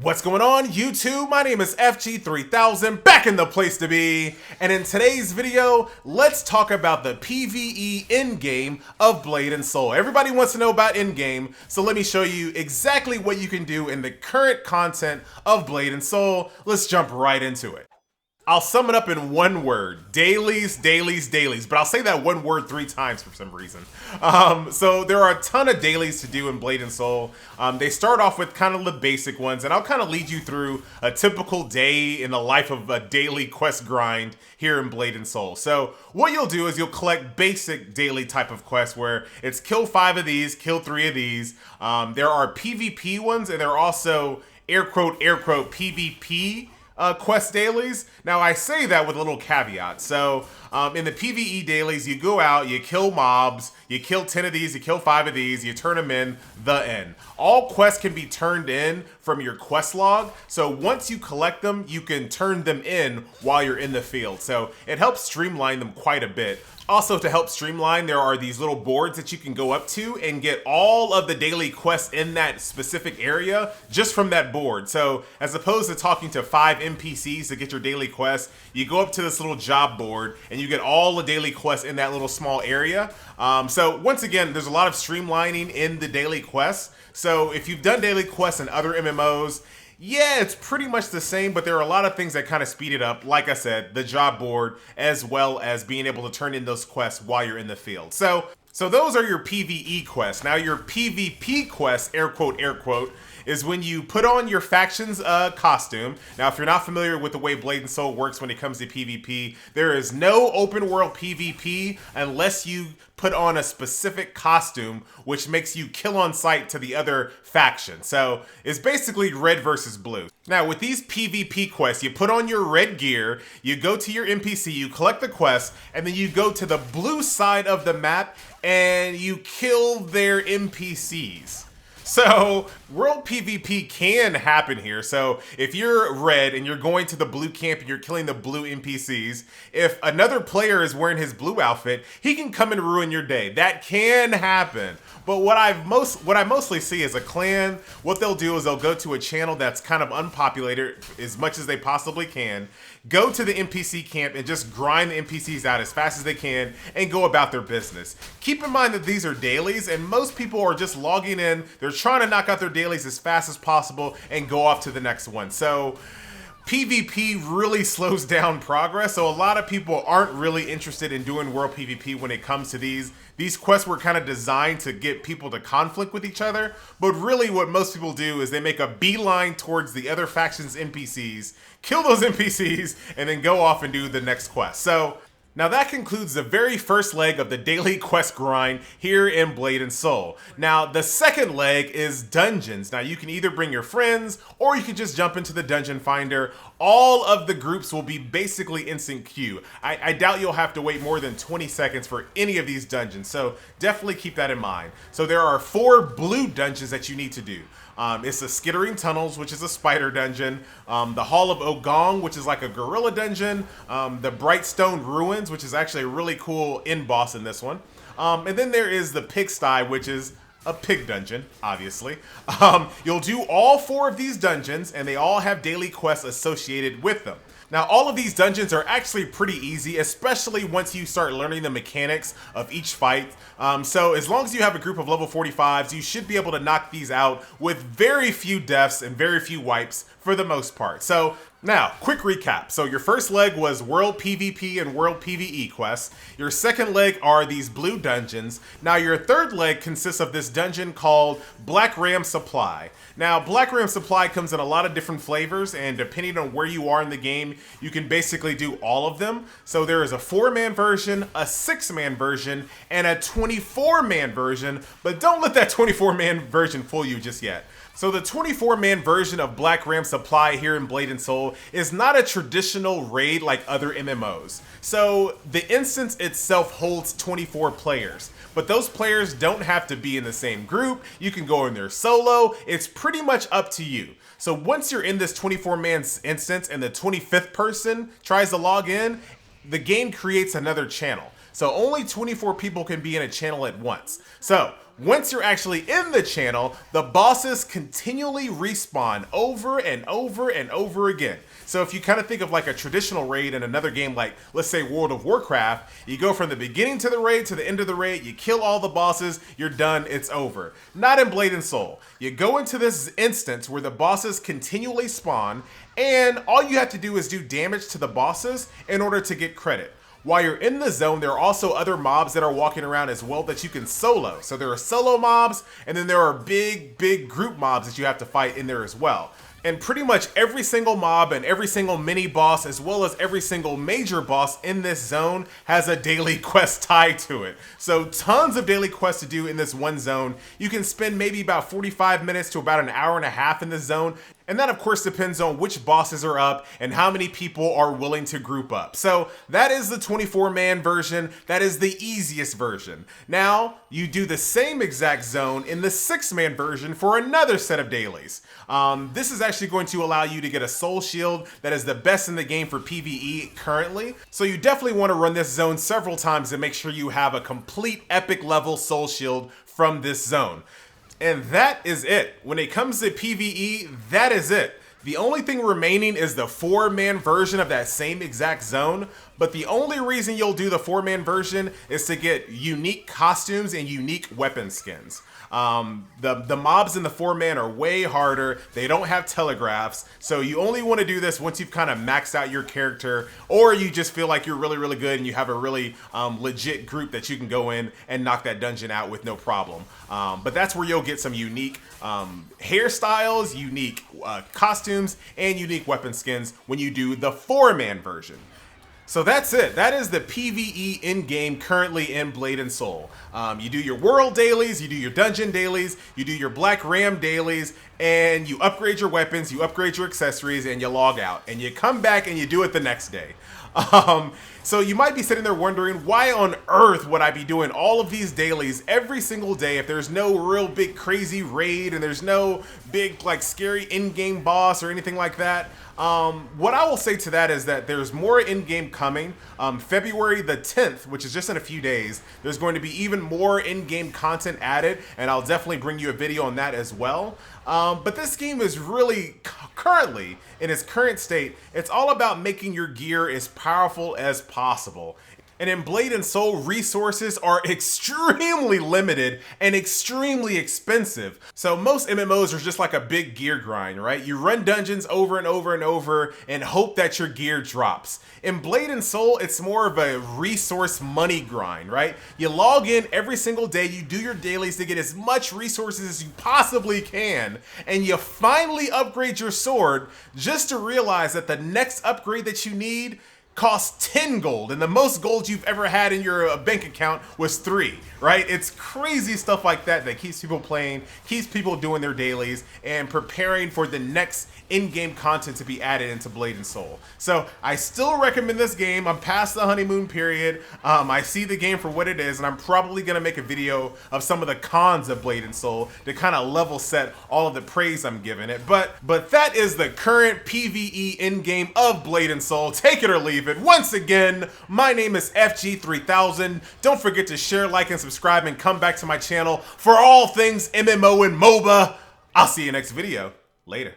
What's going on, YouTube? My name is FG3000, back in the place to be, and in today's video, let's talk about the PVE endgame of Blade and Soul. Everybody wants to know about endgame, so let me show you exactly what you can do in the current content of Blade and Soul. Let's jump right into it. I'll sum it up in one word: dailies, dailies, dailies. But I'll say that one word 3 times for some reason. So there are a ton of dailies to do in Blade and Soul. They start off with kind of the basic ones, and I'll kind of lead you through a typical day in the life of a daily quest grind here in Blade and Soul. So what you'll do is you'll collect basic daily type of quests where it's kill 5 of these, kill 3 of these. There are PvP ones, and there are also air quote PvP quest dailies. Now I say that with a little caveat. So in the PvE dailies, you go out, you kill mobs, you kill 10 of these, you kill 5 of these, you turn them in, the end. All quests can be turned in from your quest log. So once you collect them, you can turn them in while you're in the field. So it helps streamline them quite a bit. Also, to help streamline, there are these little boards that you can go up to and get all of the daily quests in that specific area just from that board. So as opposed to talking to 5 NPCs to get your daily quests, you go up to this little job board and you get all the daily quests in that little small area. So once again, there's a lot of streamlining in the daily quests. So if you've done daily quests in other MMOs, yeah, it's pretty much the same, but there are a lot of things that kind of speed it up. Like I said, the job board, as well as being able to turn in those quests while you're in the field. So those are your PvE quests. Now your PvP quests, air quote, is when you put on your faction's costume. Now, if you're not familiar with the way Blade and Soul works when it comes to PvP, there is no open world PvP unless you put on a specific costume, which makes you kill on sight to the other faction. So it's basically red versus blue. Now, with these PvP quests, you put on your red gear, you go to your NPC, you collect the quest, and then you go to the blue side of the map and you kill their NPCs. So world PvP can happen here. So if you're red and you're going to the blue camp and you're killing the blue NPCs, if another player is wearing his blue outfit, he can come and ruin your day. That can happen. But what I mostly see is a clan, what they'll do is they'll go to a channel that's kind of unpopulated as much as they possibly can, go to the NPC camp and just grind the NPCs out as fast as they can and go about their business. Keep in mind that these are dailies and most people are just logging in, they're trying to knock out their dailies as fast as possible and go off to the next one. So PvP really slows down progress, so a lot of people aren't really interested in doing world PvP when it comes to these. These quests were kind of designed to get people to conflict with each other, but really what most people do is they make a beeline towards the other faction's NPCs, kill those NPCs, and then go off and do the next quest. So now that concludes the very first leg of the daily quest grind here in Blade and Soul. Now the second leg is dungeons. Now you can either bring your friends or you can just jump into the dungeon finder. All of the groups will be basically instant queue. I doubt you'll have to wait more than 20 seconds for any of these dungeons, so definitely keep that in mind. So there are 4 blue dungeons that you need to do. It's the Skittering Tunnels, which is a spider dungeon, the Hall of Ogong, which is like a gorilla dungeon, the Brightstone Ruins, which is actually a really cool end boss in this one, and then there is the Pigsty, which is a pig dungeon, obviously. You'll do all 4 of these dungeons, and they all have daily quests associated with them. Now, all of these dungeons are actually pretty easy, especially once you start learning the mechanics of each fight. So as long as you have a group of level 45s, you should be able to knock these out with very few deaths and very few wipes for the most part. So now, quick recap. So your first leg was World PvP and World PvE quests. Your second leg are these blue dungeons. Now your third leg consists of this dungeon called Black Ram Supply. Now Black Ram Supply comes in a lot of different flavors, and depending on where you are in the game, you can basically do all of them. So there is a 4-man version, a 6-man version, and a 24-man version, but don't let that 24-man version fool you just yet. So the 24-man version of Black Ram Supply here in Blade and Soul is not a traditional raid like other MMOs. So the instance itself holds 24 players, but those players don't have to be in the same group. You can go in there solo. It's pretty much up to you. So once you're in this 24-man instance and the 25th person tries to log in, the game creates another channel. So only 24 people can be in a channel at once. So Once you're actually in the channel, the bosses continually respawn over and over and over again. So if you kind of think of like a traditional raid in another game like, let's say, World of Warcraft, you go from the beginning to the raid to the end of the raid, you kill all the bosses, you're done, it's over. Not in Blade and Soul. You go into this instance where the bosses continually spawn, and all you have to do is do damage to the bosses in order to get credit. While you're in the zone, there are also other mobs that are walking around as well that you can solo. So there are solo mobs, and then there are big group mobs that you have to fight in there as well. And pretty much every single mob and every single mini boss, as well as every single major boss in this zone, has a daily quest tied to it. So tons of daily quests to do in this one zone. You can spend maybe about 45 minutes to about an hour and a half in this zone. And that of course depends on which bosses are up and how many people are willing to group up. So that is the 24-man version. That is the easiest version. Now you do the same exact zone in the 6-man version for another set of dailies. This is actually going to allow you to get a soul shield that is the best in the game for PvE currently. So you definitely want to run this zone several times to make sure you have a complete epic level soul shield from this zone. And that is it. When it comes to PvE, that is it. The only thing remaining is the 4-man version of that same exact zone, but the only reason you'll do the 4-man version is to get unique costumes and unique weapon skins. The mobs in the 4-man are way harder. They don't have telegraphs, so you only want to do this once you've kind of maxed out your character, or you just feel like you're really good and you have a really legit group that you can go in and knock that dungeon out with no problem. But that's where you'll get some unique hairstyles, unique costumes, and unique weapon skins when you do the 4-man version. So that's it. That is the PvE in-game currently in Blade and Soul. You do your world dailies, you do your dungeon dailies, you do your Black Ram dailies, and you upgrade your weapons, you upgrade your accessories, and you log out. And you come back and you do it the next day. So you might be sitting there wondering, why on earth would I be doing all of these dailies every single day if there's no real big crazy raid and there's no big like scary in-game boss or anything like that? What I will say to that is that there's more in-game coming. February the 10th, which is just in a few days, there's going to be even more in-game content added, and I'll definitely bring you a video on that as well. But this game is really currently, in its current state, it's all about making your gear as powerful as possible. And in Blade and Soul, resources are extremely limited and extremely expensive. So most MMOs are just like a big gear grind, right? You run dungeons over and over and over and hope that your gear drops. In Blade and Soul, it's more of a resource money grind, right? You log in every single day, you do your dailies to get as much resources as you possibly can, and you finally upgrade your sword just to realize that the next upgrade that you need costs 10 gold, and the most gold you've ever had in your bank account was 3, right? It's crazy stuff like that that keeps people playing, keeps people doing their dailies, and preparing for the next in-game content to be added into Blade and Soul. So I still recommend this game. I'm past the honeymoon period. I see the game for what it is, and I'm probably gonna make a video of some of the cons of Blade and Soul to kind of level set all of the praise I'm giving it. But that is the current PvE in-game of Blade and Soul. Take it or leave it. Once again, my name is FG3000. Don't forget to share, like, and subscribe, and come back to my channel for all things MMO and MOBA. I'll see you next video. Later.